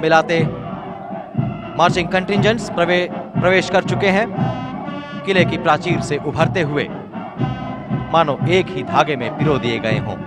मिलाते मार्चिंग कंटिंजेंट्स प्रवेश कर चुके हैं किले की प्राचीर से उभरते हुए, मानो एक ही धागे में पिरो दिए गए हों।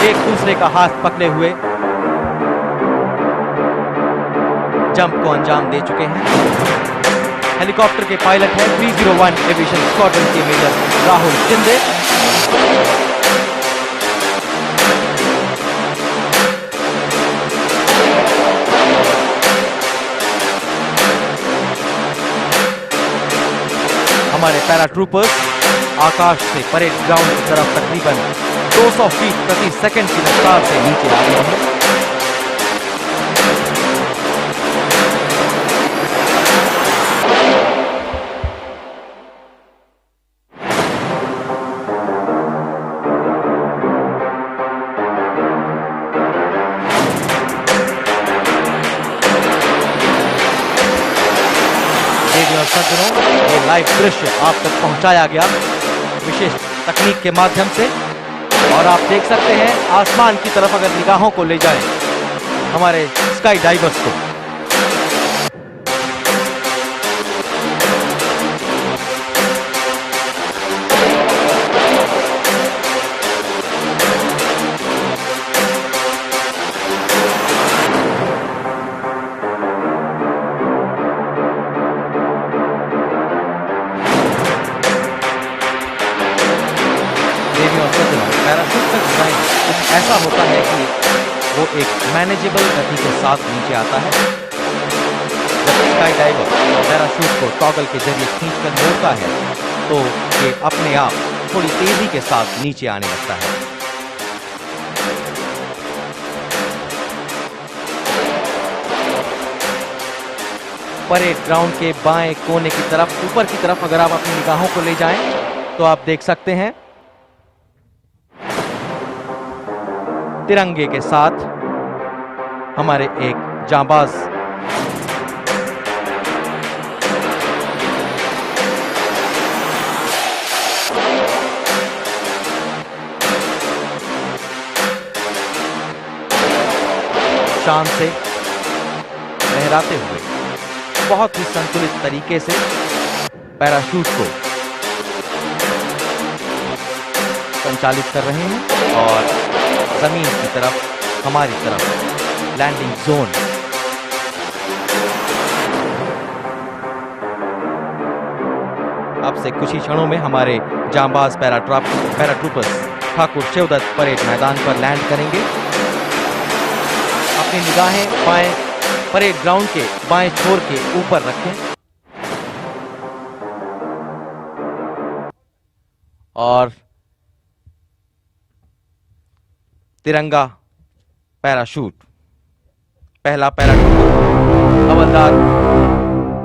एक दूसरे का हाथ पकड़े हुए जंप को अंजाम दे चुके हैं। हेलीकॉप्टर के पायलट हैं 301 एविएशन स्क्वाड्रन के मेजर राहुल शिंदे। हमारे पैराट्रूपर्स आकाश से परेड ग्राउंड की तरफ तकरीबन 200 फीट प्रति सेकंड की रफ्तार से नीचे आ रहे हैं। देवियों और सज्जनों, ये लाइव दृश्य आप तक पहुंचाया गया विशेष तकनीक के माध्यम से, और आप देख सकते हैं आसमान की तरफ अगर निगाहों को ले जाएं हमारे स्काई डाइवर्स को, पैराशूट का डिजाइन कुछ ऐसा होता है कि वो एक मैनेजेबल गति के साथ नीचे आता है। जब स्काई डाइवर पैराशूट को टॉगल के जरिए खींचकर मोड़ता है तो ये अपने आप थोड़ी तेजी के साथ नीचे आने लगता है। परेड ग्राउंड के बाएं कोने की तरफ ऊपर की तरफ अगर आप अपनी निगाहों को ले जाएं तो आप देख सकते हैं तिरंगे के साथ हमारे एक जांबाज शान से लहराते हुए बहुत ही संतुलित तरीके से पैराशूट को संचालित कर रहे हैं और जमीन की तरफ हमारी तरफ लैंडिंग जोन अब से कुछ ही क्षणों में हमारे जांबाज पैराट्रूपर्स ठाकुर शिवदत्त परेड मैदान पर लैंड करेंगे। अपनी निगाहें बाएं परेड ग्राउंड के बाएं छोर के ऊपर रखें और तिरंगा पैराशूट पहला पैराशूट हवलदार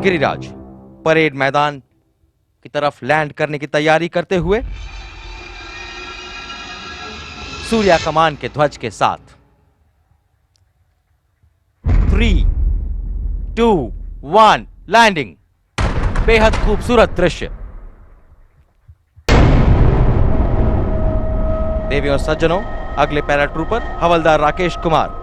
गिरिराज परेड मैदान की तरफ लैंड करने की तैयारी करते हुए सूर्या कमान के ध्वज के साथ 3, 2, 1 लैंडिंग। बेहद खूबसूरत दृश्य। देवियों और सज्जनों, अगले पैराट्रूपर हवलदार राकेश कुमार।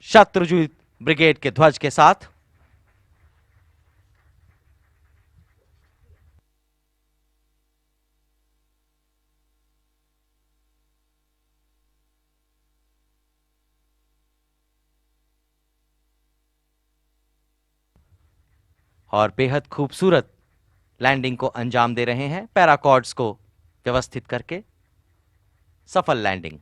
शत्रुजीत ब्रिगेड के ध्वज के साथ और बेहद खूबसूरत लैंडिंग को अंजाम दे रहे हैं पैराकॉर्ड्स को व्यवस्थित करके। सफल लैंडिंग।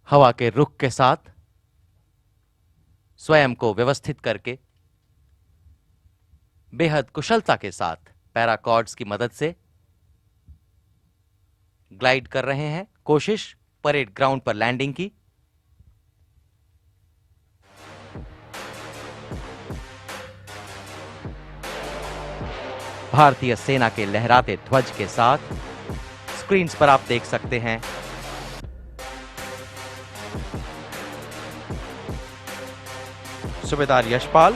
हवा के रुख के साथ स्वयं को व्यवस्थित करके बेहद कुशलता के साथ पैराकॉर्ड्स की मदद से ग्लाइड कर रहे हैं। कोशिश परेड ग्राउंड पर लैंडिंग की। भारतीय सेना के लहराते ध्वज के साथ स्क्रीन्स पर आप देख सकते हैं सूबेदार यशपाल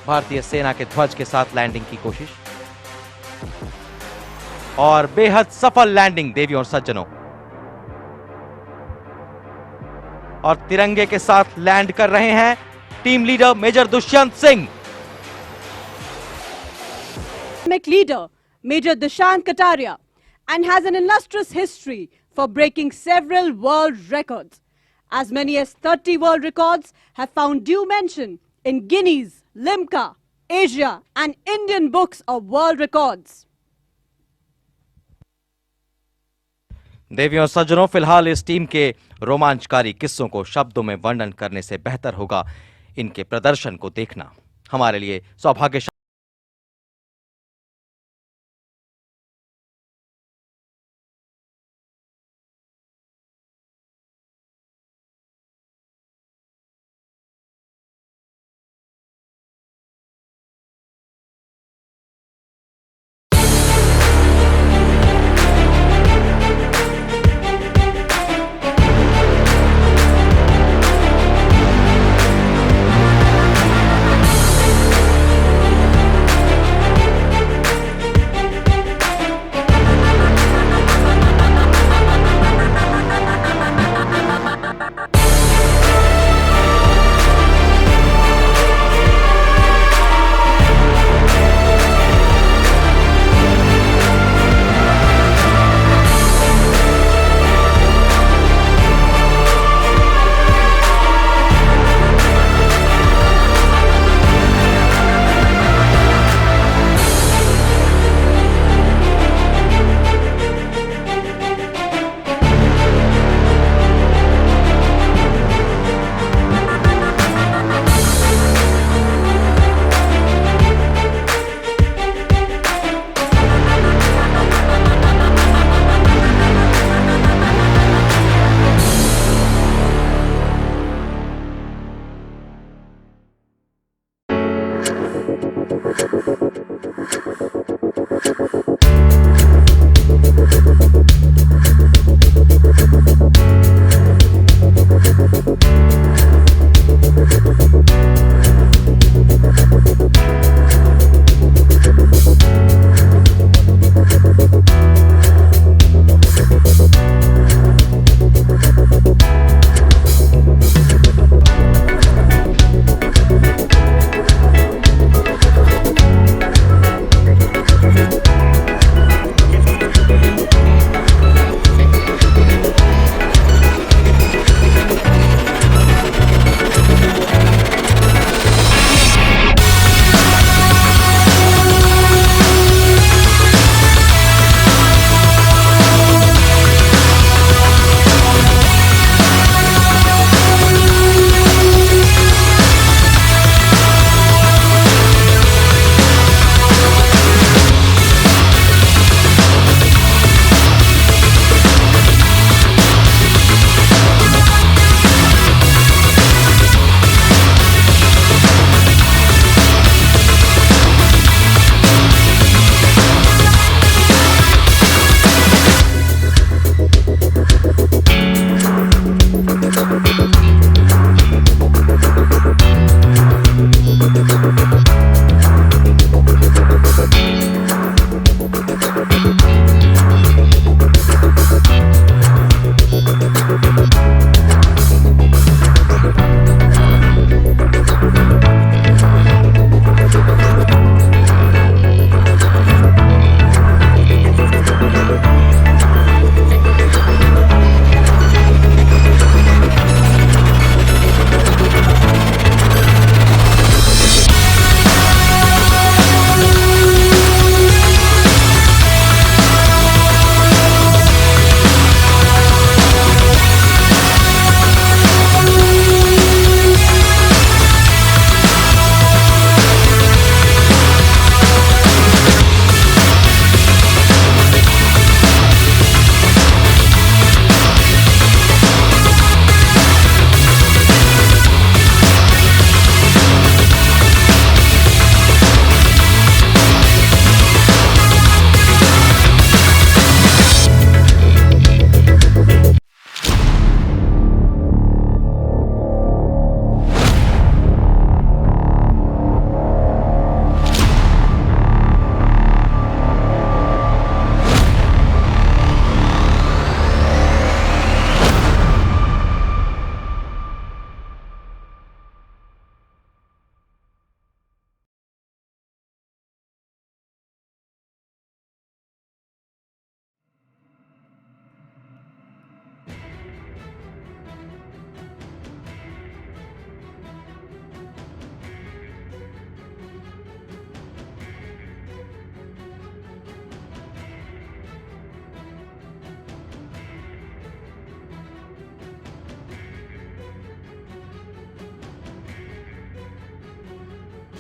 भारतीय सेना के ध्वज के साथ लैंडिंग की कोशिश और बेहद सफल लैंडिंग देवियों और सज्जनों। और तिरंगे के साथ लैंड कर रहे हैं team leader Major Dushyant Singh. Leader Major Dushyant Kataria and has an illustrious history for breaking several world records. As many as 30 world records have found due mention in Guinness, Limca, Asia and Indian books of world records. देवियों सज्जनों, फिलहाल इस team के रोमांचकारी किस्सों को शब्दों में वर्णन करने से बेहतर होगा इनके प्रदर्शन को देखना। हमारे लिए सौभाग्यशाली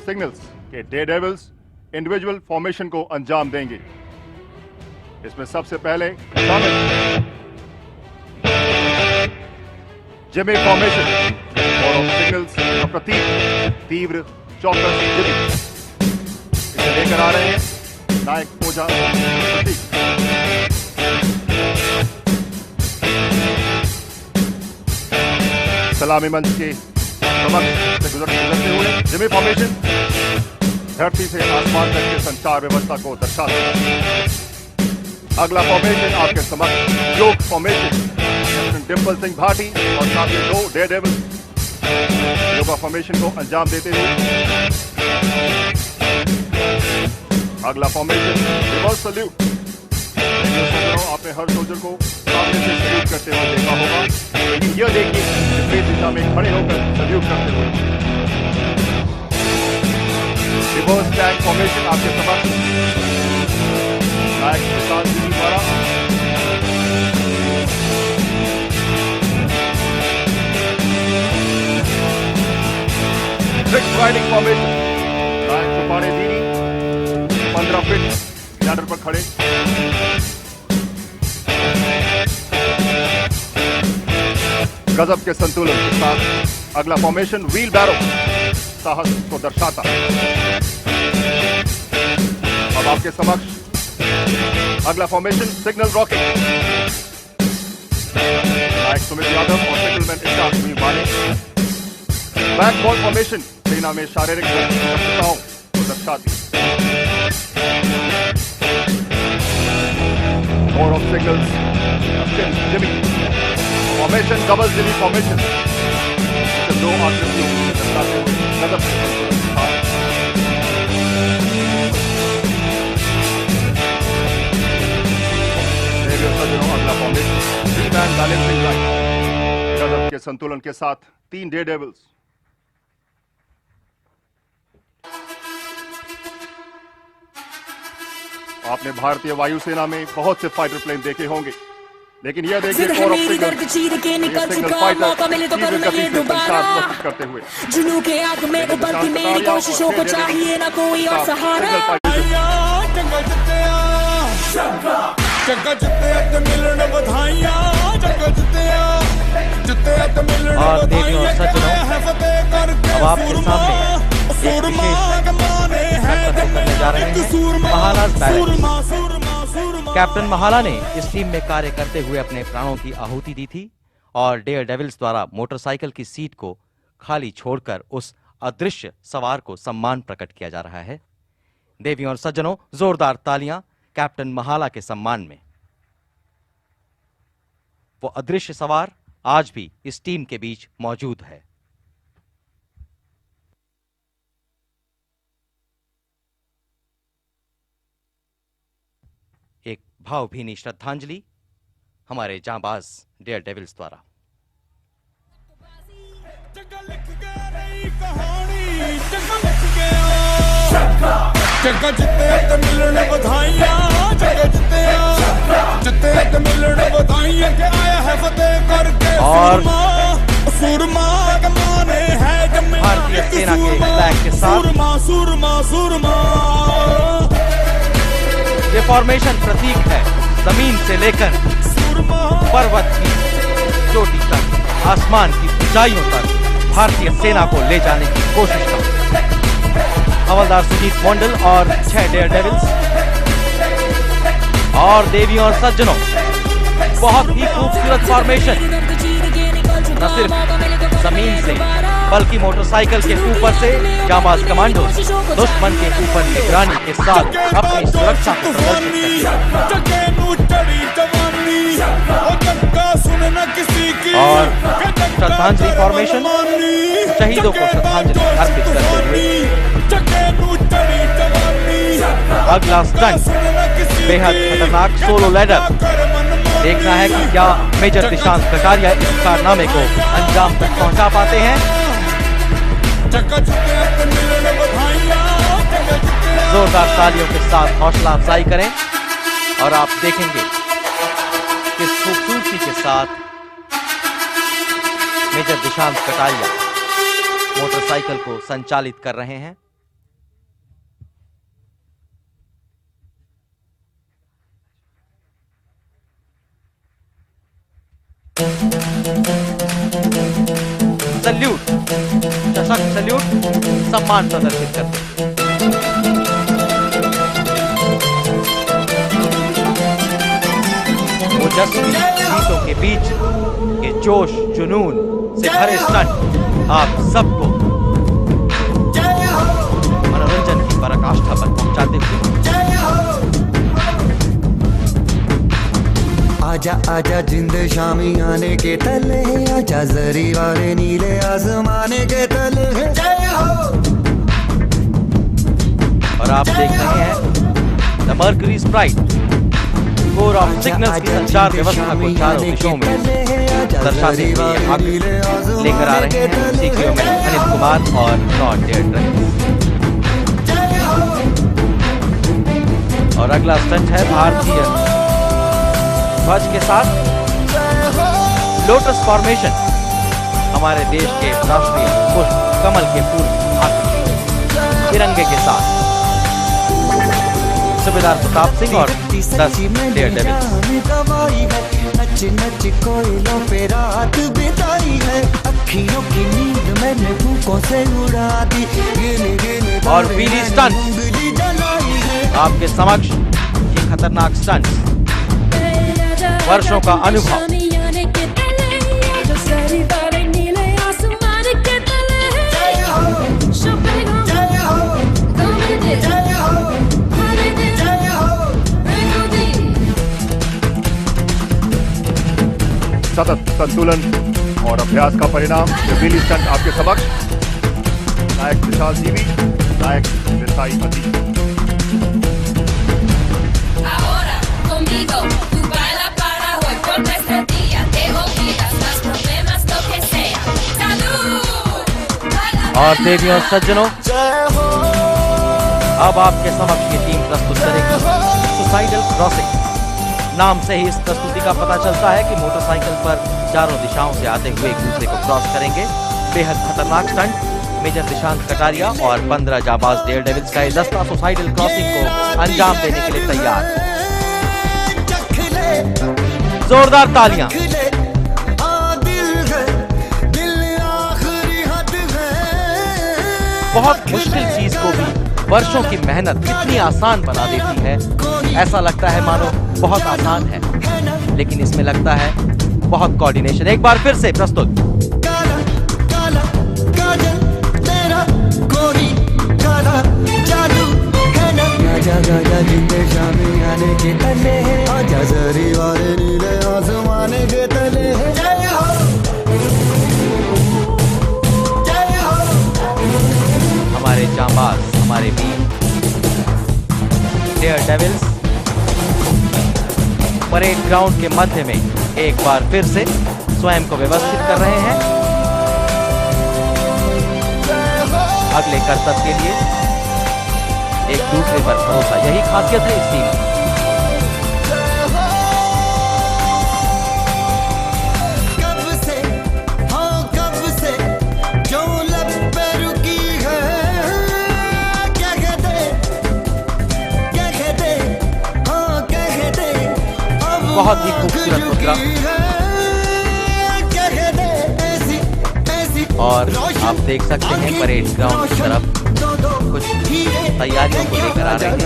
सिग्नल्स के डेयरडेविल्स इंडिविजुअल फॉर्मेशन को अंजाम देंगे। इसमें सबसे पहले शामिल Jimmy formation, core of signals का प्रतीक तीव्र चौकस जिमी। इसे लेकर आ रहे हैं नायक ओझा प्रतीक। सलामी मंच के समक्ष से गुजरते हुए जिमी फॉर्मेशन धरती से आसमान तक के संचार व्यवस्था को दर्शाता है। अगला फॉर्मेशन आपके समक्ष योग फॉर्मेशन, डिम्पल सिंह भाटी और साथ ही 2 डेयरडेविल योगा फॉर्मेशन को अंजाम देते हुए। अगला फॉर्मेशन रिवर्स सल्यूट। आपने हर सोल्जर को सामने से सल्यूट करते हुए देखा होगा, लेकिन यह देखिए विपरीत दिशा में खड़े होकर सल्यूट करते हुए। रिवर्स टैंक फॉर्मेशन आपके समक्ष नायक प्रसाद जी द्वारा। ट्रिक राइडिंग फॉर्मेशन, नायक चौपाड़े दीदी 15 फीट लैडर पर खड़े। गजब के संतुलन के साथ अगला फॉर्मेशन व्हील बैरो, साहस को दर्शाता। अब आपके समक्ष अगला फॉर्मेशन सिग्नल रॉकेट, नायक सुमित यादव और सिग्नलमैन इश्ताक सिंह बानी। बैकबॉल फॉर्मेशन सेना में शारीरिक दक्षताओं को दर्शाती। Core of signals Jimmy formation, double Jimmy formation, 2 आकृतियों को दर्शाते हुए गजब के संतुलन के साथ। अगला formation three man balancing line, गजब के संतुलन के साथ 3 डेयरडेविल्स। आपने भारतीय वायुसेना में बहुत से फाइटर प्लेन देखे होंगे, लेकिन यह देखिए core of signal signal fighter तीव्र गति से संचार प्रस्तुत करते हुए। जुनू के आग में उबलती मेरी कोशिशों को चाहिए ना कोई और सहारा। और देवियों और सज्जनों, अब आपके सामने एक विशेष करने जा रहे हैं महाला's बैलेंस। कैप्टन महाला ने इस टीम में कार्य करते हुए अपने प्राणों की आहुति दी थी और डेयरडेविल्स द्वारा मोटरसाइकिल की सीट को खाली छोड़कर उस अदृश्य सवार को सम्मान प्रकट किया जा रहा है। देवियों और सज्जनों, जोरदार तालियां कैप्टन महाला के सम्मान में। वो अदृश्य सवार आज भी इस टीम के बीच मौजूद है। एक भावभीनी श्रद्धांजलि हमारे जांबाज डेयरडेविल्स द्वारा। जगह जिते ते मिलने बधाइयां, जगह जिते ते मिलने बधाइयां के आया है फतेह करके सूरमा, सूरमा के माने है जमे भारतीय सेना के फ्लैग के साथ सूरमा सूरमा सूरमा। ये फॉर्मेशन प्रतीक है जमीन से लेकर पर्वत की चोटी तक, आसमान की ऊंचाइयों तक भारतीय सेना को ले जाने की कोशिश का। हवलदार सुजीत मंडल और 6 डेयरडेविल्स। और देवियों और सज्जनों, बहुत ही खूबसूरत फॉर्मेशन, न सिर्फ जमीन से बल्कि मोटरसाइकिल के ऊपर से जांबाज कमांडो दुश्मन के ऊपर निगरानी के साथ अपनी सुरक्षा को प्रदर्शित करते हैं। और श्रद्धांजलि फॉर्मेशन, शहीदों को श्रद्धांजलि अर्पित करते हुए। अगला स्टंट बेहद खतरनाक सोलो लैडर। देखना है कि क्या मेजर दिशांत कटारिया इस कारनामे को अंजाम तक पहुंचा पाते हैं। जोरदार तालियों के साथ हौसला अफजाई करें और आप देखेंगे किस खूबसूरती के साथ मेजर दिशांत कटारिया मोटरसाइकिल को संचालित कर रहे हैं। सल्यूट, सशक्त सल्यूट, सम्मान प्रदर्शित करते हैं। ओजस्वी गीतों के बीच के जोश जुनून से भरे स्टंट आप सबको मनोरंजन की पराकाष्ठा पर पहुंचाते हुए आजा आजा जिंद शामी आने के तले, आजा जरी वाले नीले आसमाने के तले। और आप देख रहे हैं the mercury Sprite, core of signals की संचार व्यवस्था को चारों दिशाओं में दर्शाते हुए आगे लेकर आ रहे हैं सीखियों में अनिल कुमार और नॉट डेयर ड्राइव। और अगला स्टंट है भारतीय ध्वज के साथ लोटस फॉर्मेशन, हमारे देश के राष्ट्रीय पुष्प कमल के फूल आकृति तिरंगे के साथ सूबेदार प्रताप सिंह और 10 डेयर डेविल्स। नच नच कोयलों पे रात बिताई है, अखियों की नींद मैंने फूकों से उड़ा दी। और पीली स्टंट आपके समक्ष, ये खतरनाक स्टंट वर्षों का अनुभव। सतत संतुलन और अभ्यास का परिणाम ये पीली स्टंट आपके समक्ष। नायक विशाल जीवी, नायक विसाई अति। और देवियों सज्जनों, अब आपके समक्ष ये टीम प्रस्तुत करेगी सुसाइडल क्रॉसिंग। नाम से ही इस प्रस्तुति का पता चलता है कि मोटरसाइकिल पर चारों दिशाओं से आते हुए एक दूसरे को क्रॉस करेंगे। बेहद खतरनाक स्टंट। मेजर दिशांत कटारिया और 15 जाबाज डेयर डेविल्स का ये दस्ता सुसाइडल क्रॉसिंग को अंजाम देने के लिए तैयार। जोरदार तालियां। बहुत मुश्किल चीज को भी वर्षों की मेहनत इतनी आसान बना देती है। ऐसा लगता है मानो बहुत आसान है, लेकिन इसमें लगता है बहुत कोऑर्डिनेशन। एक बार फिर से प्रस्तुत। हमारे जांबाज, हमारे वीर डेयर डेविल्स परेड ग्राउंड के मध्य में एक बार फिर से स्वयं को व्यवस्थित कर रहे हैं अगले कर्तव्य के लिए। एक दूसरे पर भरोसा, यही खासियत है इस टीम की। बहुत ही खूबसूरत मुद्रा। और आप देख सकते हैं परेड ग्राउंड की तरफ कुछ तैयारियों को लेकर आ रहे हैं।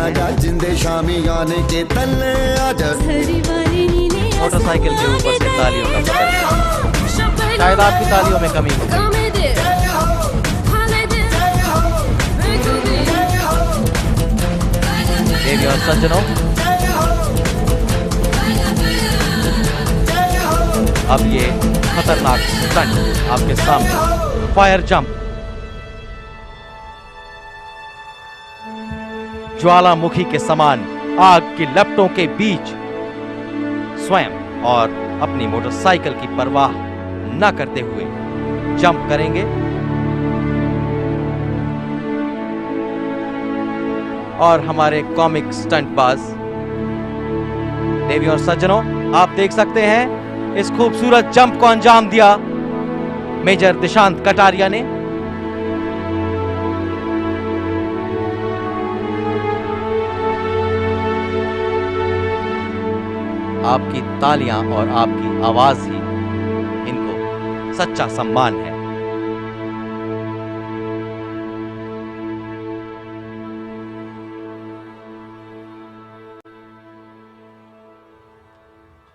मोटरसाइकिल के ऊपर से तालियों का प्रदर्शन। शायद आपकी तालियों में कमी होगी। देवियों और सज्जनों, अब ये खतरनाक स्टंट आपके सामने। फायर जंप, ज्वालामुखी के समान आग की लपटों के बीच स्वयं और अपनी मोटरसाइकिल की परवाह न करते हुए जंप करेंगे। और हमारे कॉमिक स्टंटबाज देवियों और सज्जनों, आप देख सकते हैं इस खूबसूरत जंप को अंजाम दिया मेजर दिशांत कटारिया ने। आपकी तालियां और आपकी आवाज ही सच्चा सम्मान है।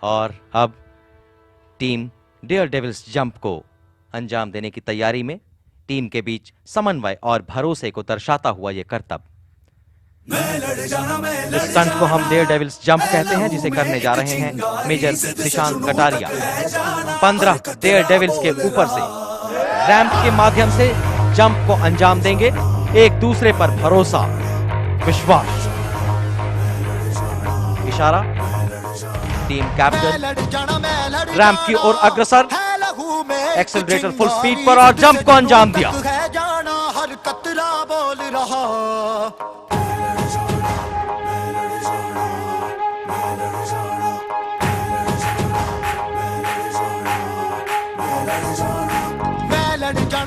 और अब टीम डेयर डेविल्स जंप को अंजाम देने की तैयारी में टीम के बीच समन्वय और भरोसे को दर्शाता हुआ यह करतब। इस स्टंट को हम डेयर डेविल्स जंप कहते हैं, जिसे करने जा रहे हैं Major Dishant Kataria. 15 Daredevils के ऊपर से रैंप के माध्यम से जंप को अंजाम देंगे, एक दूसरे पर भरोसा, विश्वास। इशारा, टीम कैप्टन रैंप की ओर अग्रसर, एक्सेलरेटर फुल स्पीड पर और जंप को अंजाम दिया।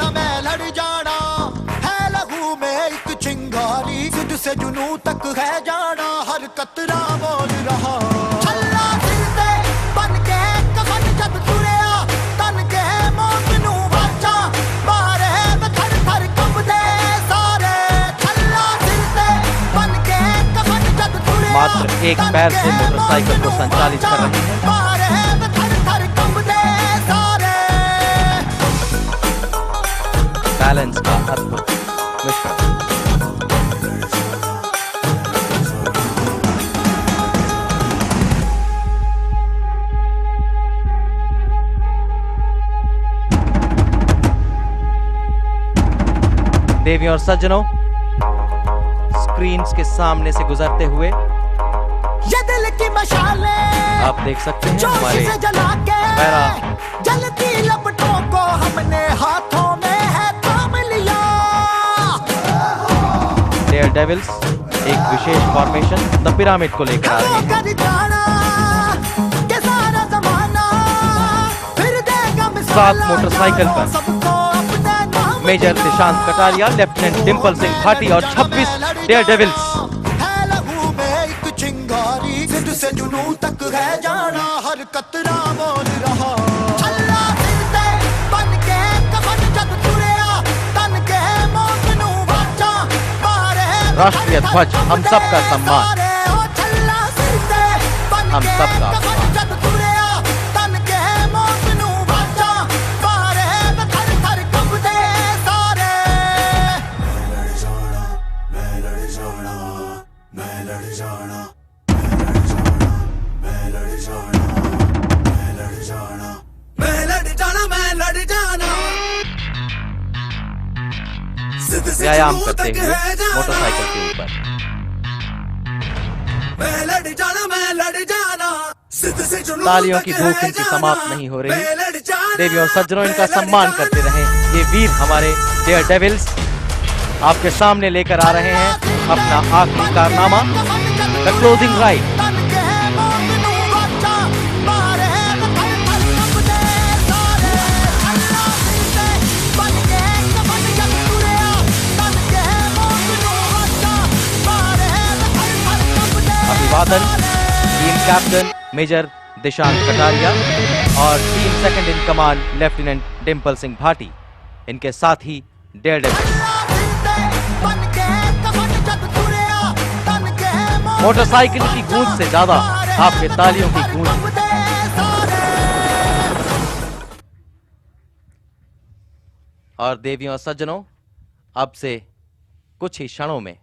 मैं लड़ जाना है लहू में एक चिंगारी, सिर से जुनू तक है जाना, हर कतरा बोल रहा। छल्ला सिर ते बन के कफन जब तुरिया, तन के मौत नू वाचा, मारे में थर थर कंबदे सारे। छल्ला सिर ते बन के कफन जब तुरिया, मात्र एक पैर से मोटरसाइकिल को संचालित कर रहे हैं। मारे में थर थर कंबदे सारे। बैलेंस का अद्भुत मिश्रण। देवियों और सज्जनों, स्क्रीन्स के सामने से गुजरते हुए ये दिल की मशालें आप देख सकते हैं हमारे पैरा जलती लपटों को हमने हाथों में है थाम लिया। डेयर डेविल्स एक विशेष फॉर्मेशन द पिरामिड को लेकर आ रहे हैं। के सारा ज़माना फिर देगा मिसाल, 7 मोटरसाइकिल पर सबको अपने नाम मेजर दिशांत कटारिया, लेफ्टिनेंट डिंपल सिंह भाटी और 26 डेयर डेविल्स। है लहू में एक चिंगारी, सिर से जुनू तक है जाना, हर कतरा बोल रहा। छल्ला सिर ते बन के कफन जब तुरिया, तन के मौत नू वाचा, मारे राष्ट्रीय ध्वज हम सबका सम्मान, हम सबका कफन जब तुरिया, तन के मौत नू वाचा, मारे में थर थर कंबदे सारे। व्यायाम करते हुए मोटरसाइकिल के ऊपर। तालियों की भूख इनकी समाप्त नहीं हो रही। देवी और सज्जनों, इनका सम्मान करते रहें। ये वीर हमारे डेयर डेविल्स आपके सामने लेकर आ रहे हैं अपना आखिरी कारनामा, द क्लोजिंग राइड। अभिवादन team captain major Dishant Kataria और team second in command lieutenant Dimple Singh Bhati, इनके साथ ही डेयर डेविल्स। मोटरसाइकिल की गूंज से ज्यादा आपके तालियों की गूंज। और देवियों और सज्जनों, अब से कुछ ही क्षणों में